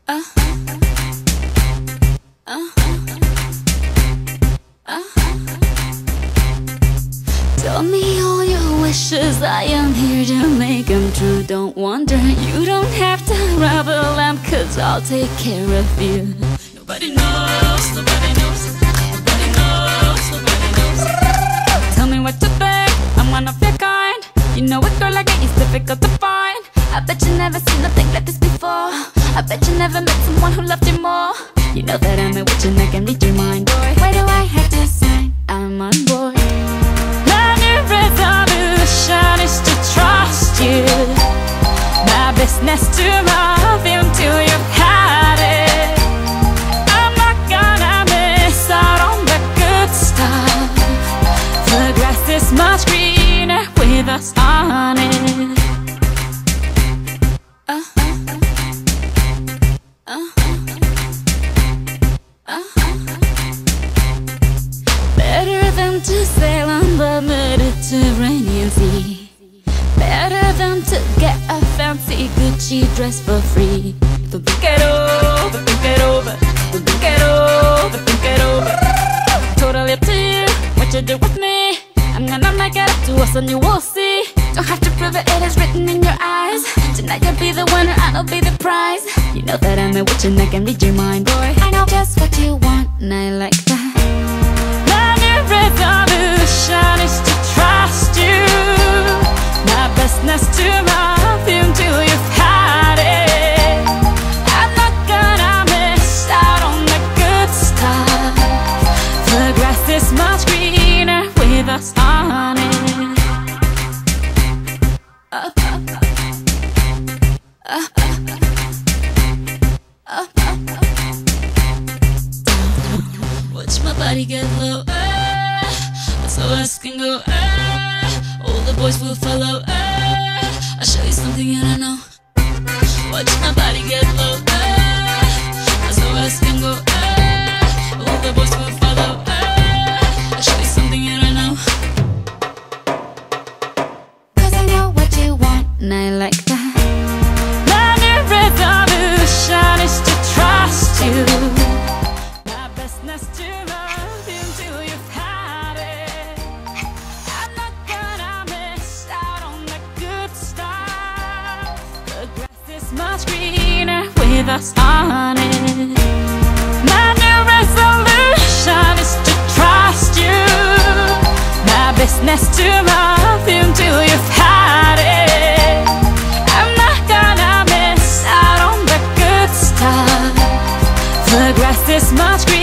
Uh, uh, uh. Tell me all your wishes, I am here to make them true. Don't wonder, you don't have to rub a lamp, 'cause I'll take care of you. Nobody knows, nobody knows, nobody knows, nobody knows. Tell me what to think, I'm one of your kind. You know a girl like me is difficult to find. I bet you never seen nothing like this before. I bet you never met someone who loved you more. You know that I'm a witch and I can read your mind, boy. Why do I have to sign? I'm on board. My new resolution is to trust you. My business to love you till you've had it. I'm not gonna miss out on the good stuff. The grass is much greener with us on it. Better than to sail on the Mediterranean Sea. Better than to get a fancy Gucci dress for free. Don't think it over, think it over. Don't think it over, think it over. Totally up to you, what you do with me. I'm gonna make it up to us and you will see. Don't have to prove it, it is written in your eyes. Tonight you'll be the winner, I'll be the prize. You know that I'm a witch and I can read your mind, boy. I know just what you want and I like that. My new resolution is to trust you. My business to love you till you've had it. I'm not gonna miss out on the good stuff. The grass is much greener with us on it. Watch my body get low, so us can go, all the boys will follow, I'll show you something you don't know. Watch my body get low, so us can go, all the boys will follow, I'll show you something you don't know. 'Cause I know what you want and I like that. My new resolution is to trust you. My business to love you till you've had it. I'm not gonna miss out on the good stuff. The grass is much greener with us on it. My new resolution is to trust you. My business to love you till you've had it. I'm not gonna miss out on the good stuff. The grass is much greener.